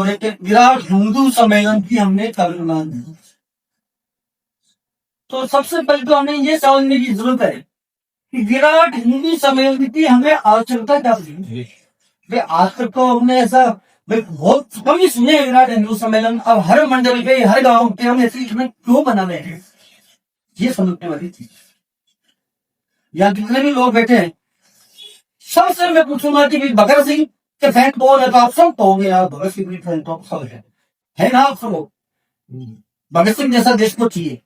लेकर विराट हिंदू सम्मेलन की हमने कल्पना दी। तो सबसे पहले तो हमें ये समझने की जरूरत है कि विराट हिंदू सम्मेलन की हमें आवश्यकता क्या थी। आज तक तो हमने ऐसा बहुत कम ही सुने विराट हिंदू सम्मेलन। अब हर मंडल पे हर गांव पे हम ऐसी क्यों बना रहे हैं, ये समझने वाली चीज। या जितने भी लोग बैठे हैं सबसे मैं पूछूंगा कि भगत सिंह के फैन कौन है, तो आप सब कहोगे यार भगत सिंह के फैन तो सब है ना, आप सब भगत सिंह जैसा देश को चाहिए।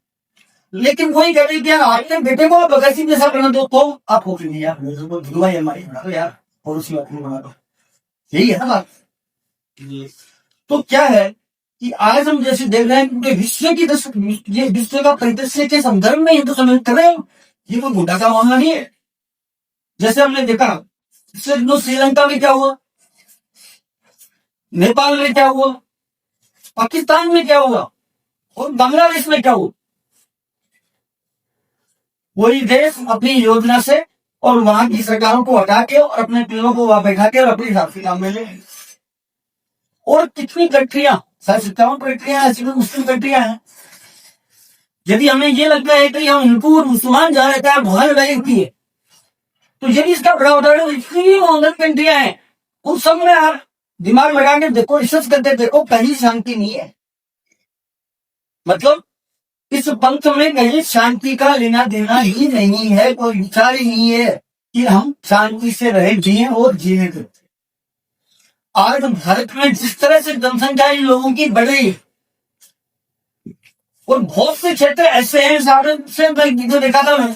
लेकिन वही कह रही कि यार आपने बेटे को भगत सिंह जैसा बना दो, तो आप हो नहीं यार दुआ हमारी बना दो यार, और उसी बात में बना दो, यही है ना बात। तो क्या है कि आज हम जैसे देख रहे हैं कि विश्व की ये विश्व का परिदृश्य के संदर्भ में हिंदू सम्मेलन कर रहे हैं, ये कोई गुड्डा का मामला नहीं है। जैसे हमने देखा श्रीलंका में क्या हुआ, नेपाल में क्या हुआ, पाकिस्तान में क्या हुआ, और बांग्लादेश में क्या हुआ। वही देश अपनी योजना से और वहां की सरकारों को हटा के और अपने पिलों को वहां बैठा के और अपने हिसाब से काम में ले। और कितनी कंट्रियां, 57 कंट्रियां ऐसी मुस्लिम कंट्रियां हैं। यदि हमें ये लगता है कि हम हिंदू और मुसलमान जहां रहता है वहां लड़ाई है, तो यदि इसका बड़ा उदाहरण इतनी ऑनलाइन कंट्रियां हैं, उन सब में यार दिमाग लगा के देखो, रिसर्च करके देखो, कहीं शांति नहीं है। मतलब इस पंथ में कहीं शांति का लेना देना ही नहीं है, कोई विचार ही नहीं है कि हम शांति से रहे, जिए और जीने दें। आज भारत में जिस तरह से जनसंख्या इन लोगों की बढ़ रही है, और बहुत से क्षेत्र ऐसे हैं, साधन से मैं देखा था,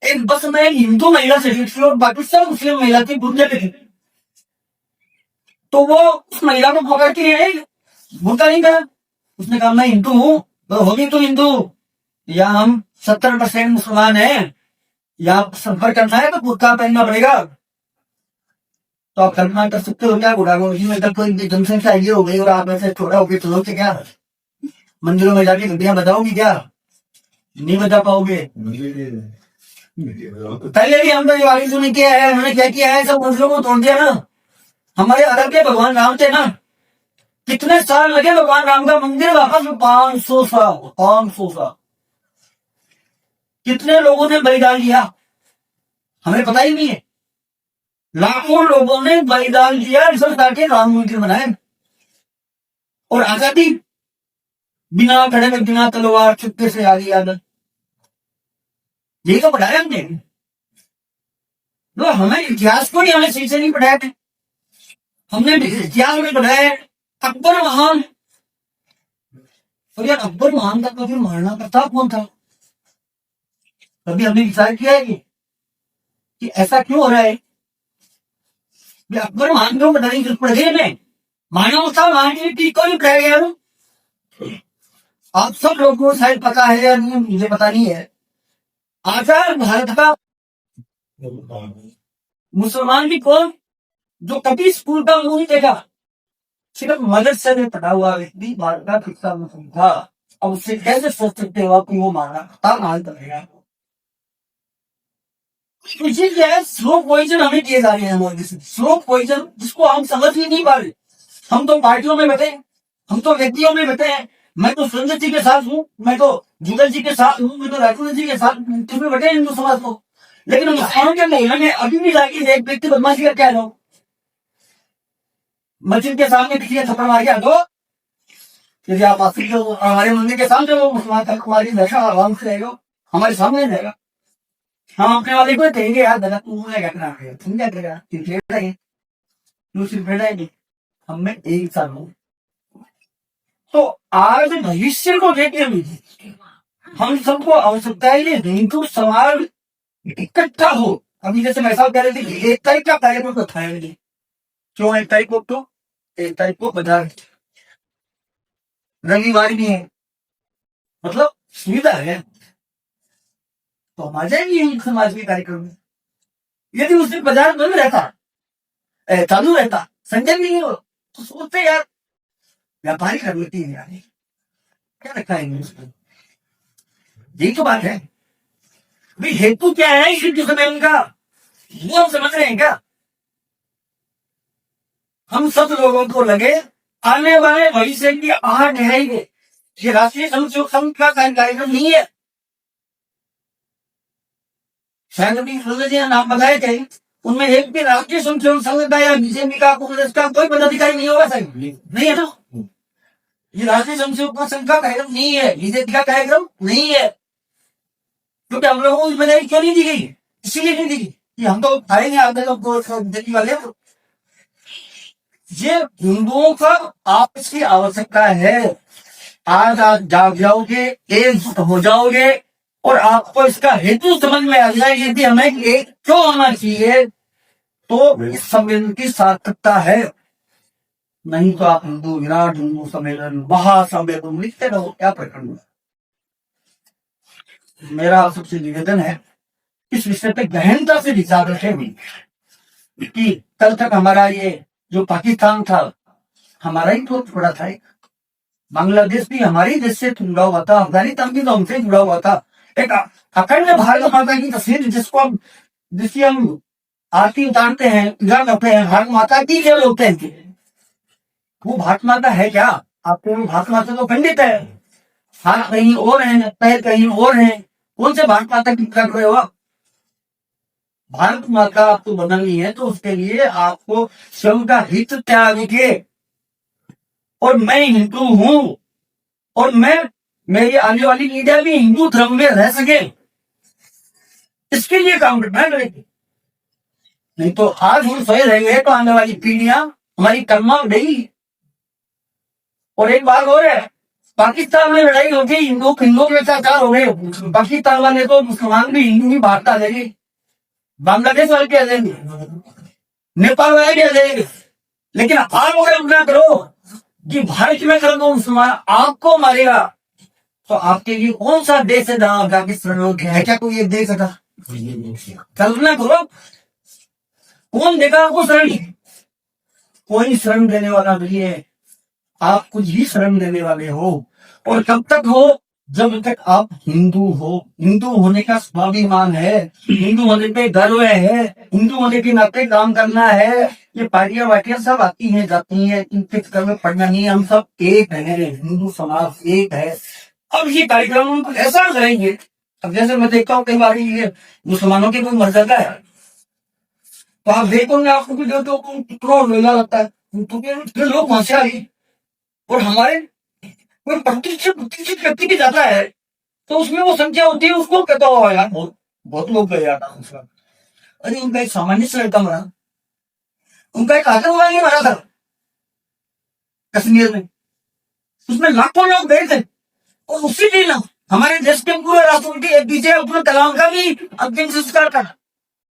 एक बस में एक हिंदू महिला से और बाकी सब मुस्लिम महिला थी, बुर्जे पे थी। तो वो उस महिला को पकड़ के बुर्का नहीं कहा, उसने कहा मैं हिंदू हूं, तो होगी तो हिंदू, या हम 70% मुसलमान हैं, या संपर्क करना है तो बुर्का पहनना पड़ेगा। तो आप कल्पना कर सकते हो क्या गुड़ागोशी में तक कोई जनसंख्या ये हो गई और आप ऐसे छोड़ा होगी तो लोग क्या मंदिरों में जाके घंटियां बजाओगी, क्या नहीं बजा पाओगे। पहले भी हम तो दिवाली सुनी किया है, हमने क्या किया है, सब मंदिरों को तोड़ दिया ना। हमारे अरब के भगवान राम थे ना, कितने साल लगे भगवान राम का मंदिर वापस में, 500 साल। कितने लोगों ने बलिदान दिया हमें पता ही नहीं है। लाखों लोगों ने बलिदान दिया रिसर्च करके राम मंदिर बनाए, और आजादी बिना खड़े में बिना तलवार चुपके से आ गई आदत, यही तो पढ़ाया हमने। तो हमें इतिहास को नहीं, हमें सही से नहीं पढ़ाया थे। हमने इतिहास में पढ़ाया अकबर महान, और यार अकबर महान का तो फिर महाराणा प्रताप कौन था। कभी हमने विचार किया है कि ऐसा क्यों हो रहा है, अकबर महान क्यों बताने की जरूरत पड़ गई हमें। मानव था, महान की कोई बताया गया। आप सब लोगों को शायद पता है या नहीं, मुझे पता नहीं है। आजाद भारत का मुसलमान भी कौन, जो कभी स्कूल का मुंह नहीं देखा, सिर्फ मदरसे में पढ़ा हुआ व्यक्ति भारत का शिक्षा मुस्लिम था। अब उससे कैसे सोच सकते हो कि वो माना मान करेगा। ये क्या है, स्लो पॉइजन हमें दिए जा रहे हैं मोदी से, स्लो पॉइजन जिसको हम समझ ही नहीं पा रहे। हम तो पार्टियों में बैठे, हम तो व्यक्तियों में बैठे हैं। मैं तो संजय जी के साथ हूँ, मैं तो जुगल जी के साथ हूँ, मैं तो राजू जी के साथ में बैठे हिंदू समाज को। लेकिन मुसलमानों के महिला ने अभी भी जाके एक व्यक्ति बदमाशी करके आ जाओ, मस्जिद के सामने किसी थप्पड़ मार के आ दो, यदि आप हमारे मंदिर के सामने वो मुसलमान का कुमारी नशा आराम से रहेगा, हमारे सामने रहेगा। हम अपने वाले को कहेंगे यार दादा तू क्या करना है, तुम क्या करेगा, तू सिर्फ बैठेगी, हम में एक साल हो। तो आज भविष्य को देखते हुए हम सबको आवश्यकता है हिंदू समाज इकट्ठा हो। अभी जैसे मैं साहब कह रहे थे 1 तारीख का कार्यक्रम बताया, क्यों 1 तारीख को, तो 1 तारीख को बाजार रविवार भी है, मतलब सुविधा है, तो हम आ जाएंगे हिंदू समाज के कार्यक्रम में। यदि उस दिन बाजार बंद रहता, चालू रहता, संजय नहीं हो, तो सोचते यार व्यापारी कर लेती है यार, क्या रखा है यही तो बात है। भाई हेतु क्या है हिंदू सम्मेलन का, वो हम समझ रहे हैं क्या। हम सब लोगों को लगे आने वाले भविष्य की आह गहराएंगे। ये राष्ट्रीय स्वयंसेवक संघ का कार्यक्रम नहीं है। शायद अभी जी नाम बताए थे, उनमें एक भी राष्ट्रीय स्वयंसेवक संघ का या बीजेपी का कांग्रेस का कोई पदाधिकारी नहीं होगा सर, नहीं है ना। ये राष्ट्रीय स्वयंसेवक संघ का कार्यक्रम नहीं है, बीजेपी का कार्यक्रम नहीं है। क्योंकि हम लोगों को जिम्मेदारी क्यों नहीं दी गई, इसीलिए नहीं दी गई कि हम तो आएंगे आगे दिल्ली वाले। ये हिंदुओं का आपस की आवश्यकता है। आज आप जाग जाओगे, एकजुट हो जाओगे और आपको इसका हेतु समझ में आ जाएगी कि हमें एक क्यों होना चाहिए, तो इस सम्मेलन की सार्थकता है। नहीं तो आप हिंदू विराट, हिंदू सम्मेलन, महासम्मेलन लिखते रहो, क्या प्रकरण। मेरा सबसे निवेदन है इस विषय पे गहनता से विचार रखें कि कल तक हमारा ये जो पाकिस्तान था हमारा ही तो थोड़ा था, बांग्लादेश भी हमारी देश से जुड़ा हुआ था, अफगानिस्तान भी तो हमसे जुड़ा हुआ था। एक अखंड भारत माता की तस्वीर जिसकी हम आरती उतारते हैं, पूजा करते हैं, भारत माता की केवल होते हैं, वो भारत माता है क्या? आपके भारत माता तो खंडित है, हाथ कहीं और है, पैर कहीं और है, कौन से भारत माता की कर रहे हो? भारत माता आपको बनानी है तो उसके लिए आपको स्वयं का हित त्याग के, और मैं हिंदू हूं और मेरी आने वाली पीढ़ियां भी हिंदू धर्म में रह सके, इसके लिए काम करना है। नहीं तो आज हम सोए रहेंगे तो आने वाली पीढ़ियां हमारी कर्मा उड़ेगी। और एक बात और है, पाकिस्तान में लड़ाई होगी, हिंदुओं के अत्याचार हो गए, पाकिस्तान वाले तो मुसलमान भी हिंदू भी बांटता लेंगे, बांग्लादेश वाले क्या देंगे, नेपाल वाले क्या देंगे। लेकिन आप अगर करो कि भारत में कर दो मुसलमान आपको मारेगा, तो आपके लिए कौन सा देश है जहां जाके शरण है? क्या कोई एक देश था? कल्पना करो, कौन देगा आपको शरण? कोई शरण देने वाला नहीं है, आप कुछ ही शरण देने वाले हो। और कब तक हो? जब तक आप हिंदू हो। हिंदू होने का स्वाभिमान है, हिंदू होने पे गर्व है, हिंदू होने के नाते काम करना है। ये पार्टियां वाटियां सब आती हैं जाती हैं, इनके चक्कर में पड़ना नहीं है। हम सब एक है, हिंदू समाज एक है। अब ये कार्यक्रम ऐसा करेंगे, अब जैसे मैं देखता हूँ कई बार ये मुसलमानों के कोई मर जाता है तो आप देखोगे आपको भी जो मेला लगता है तो लोग वहां से आए, और हमारे कोई प्रतिष्ठित व्यक्ति भी जाता है तो उसमें वो संख्या होती है, उसको कहता हो यार बहुत लोग गए यार। अरे उनका एक सामान्य से लड़का मरा, उनका एक आतंकवादी मरा था कश्मीर में, उसमें लाखों लोग गए थे। और उसी दिन हमारे देश के पूरे राष्ट्रपति एपीजे अब्दुल कलाम का भी अंतिम संस्कार था।